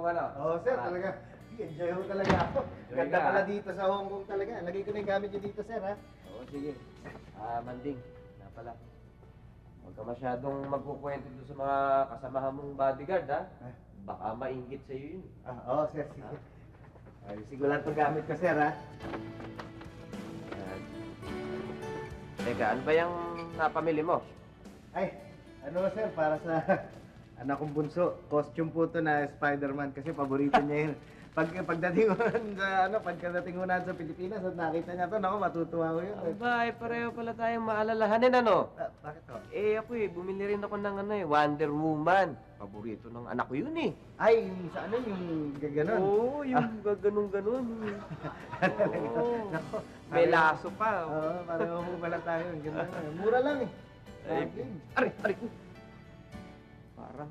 Kong ano? Oo, sir, talaga. Enjoy ho talaga ako. Enjoy Ganda ka, pala ha? dito sa Hong Kong talaga. Lagay ko na yung gamit niyo dito, sir, ha? Oo, sige. Manding, na pala. Huwag ka masyadong magkukwento doon sa mga kasamahan mong bodyguard, ha? Baka mainggit sa'yo yun. Oo, sir, sige. Ay, sige lang itong gamit ko, sir, ha? Yan. Teka, ano ba yung napamili mo? Ay, ano, sir, para sa anak kong bunso. Costume po to na Spider-Man kasi paborito niya yun. Pagdating ko sa pagdating ko na sa Pilipinas at nakita niya to, naku, matutuwa ko yun. Aba, pareho pala tayong maalalahanin, ano? Bakit to? Ako bumili rin ako ng Wonder Woman. Paborito ng anak ko yun, eh. Ay, yung sa ano, yung gaganon. Oo, yung ganun-ganun. Oo. Naku, May laso pa. Oo, pareho po pala tayo. Ganda na. Mura lang eh. Ay, Bagay. aray ko. Parang,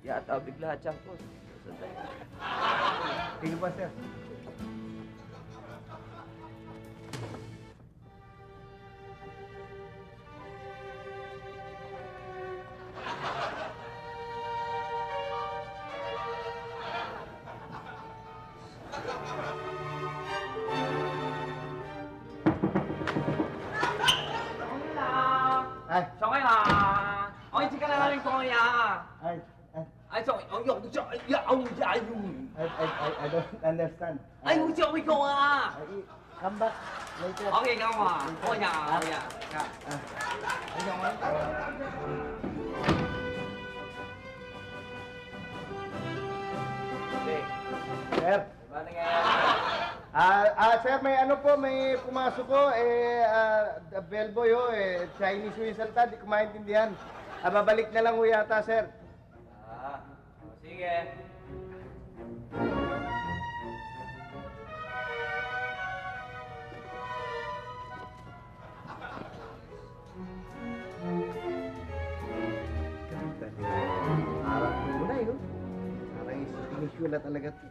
yata bigla tiyan ko. Sige pa, sir. Ay, 上海啦！我已经跟他讲呀， ay, ay, 哎，上我有这呀，我这哎呦， I don't understand. 哎呦，这会讲啊！ Ay, come back later. 我给你讲话，我呀，我呀， Hey, Sir, diba nangyayari? sir, may ano po, may pumasok ko, bellboy ho, Chinese ho yung salita, di ko maintindihan. Babalik na lang ho yata, sir. Sige. Parang tunay, no? Parang inisyu na talaga ito.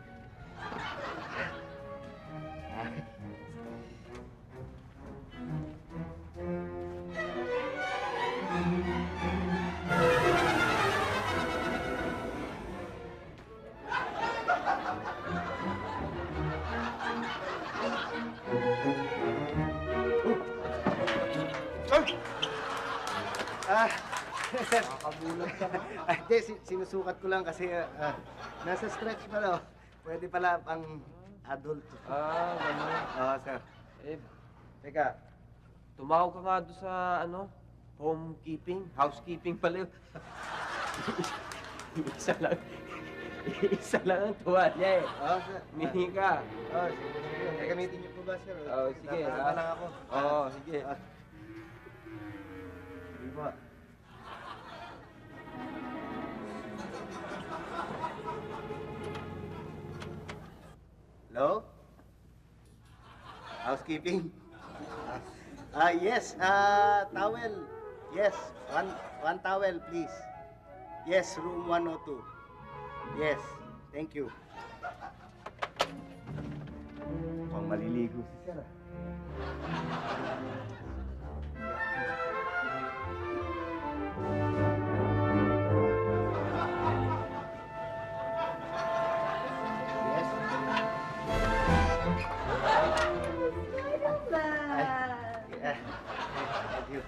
Sir. Nakabulag ka ba? Hindi, sinusukat ko lang kasi nasa stretch pala. Oh. Pwede pala pang adult. Ganun. Oo, sir. Teka, tumawag ka nga doon sa, homekeeping, housekeeping pala yun. Isa lang. Isa lang ang tuwalya eh. Oo, sir. Mihi ka. Oo, sige. Gagamitin niyo po ba, sir? Oo, sige. Tatama lang ako. Oo, sige. Sige po. Hello? Housekeeping? Yes, towel. Yes, one towel, please. Yes, room 102. Yes, thank you. Mukhang maliligo si Sir, ah. Yes. Thank you.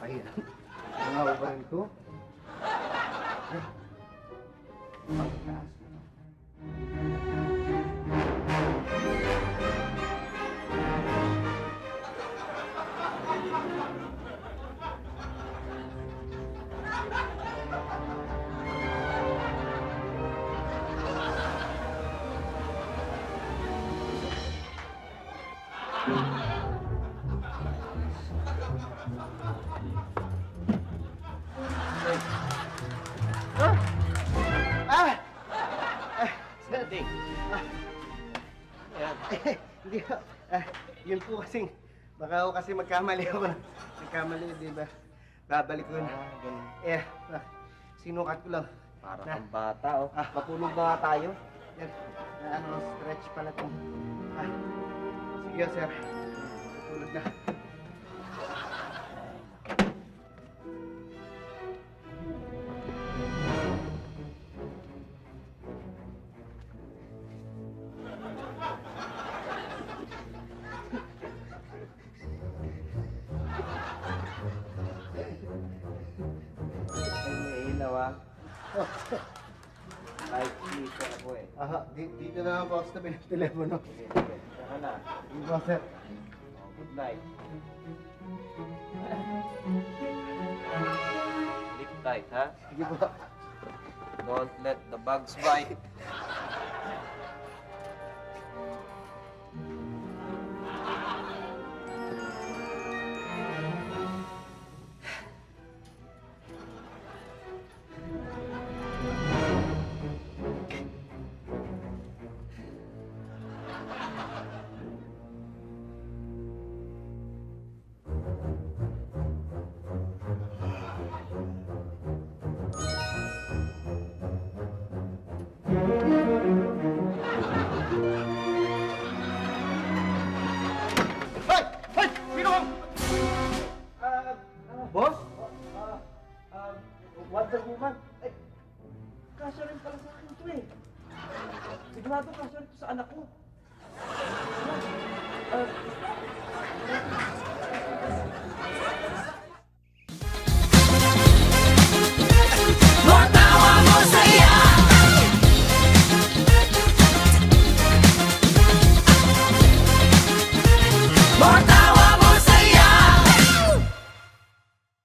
Ayan. Mga ubaran ko. Ang taas. Sir, Ding. Ayan. hindi ko. Yun po kasing, baka ako kasi magkamali ako. Nagkamali, di ba? Babalik ko na. Ganun. Sinukat ko lang. Parang Na. kang bata, oh. Matulog na nga tayo. Yan, stretch pala ito. Sige, sir. Ito Tulog na. Ay, may ilaw ah. Kahit dito ako eh. Aha, dito na lang po ako sa tabi ng telepono. Sige, sige. Saka na. Sige po, sir. Oh, good night. Sleep tight, ha? Sige po. Don't let the bugs bite. Hoy! Hoy! Sino ka? Boss? Wonder Woman. Ay, kasya rin pala sa akin to eh. Sigurado kasya rin to sa anak ko.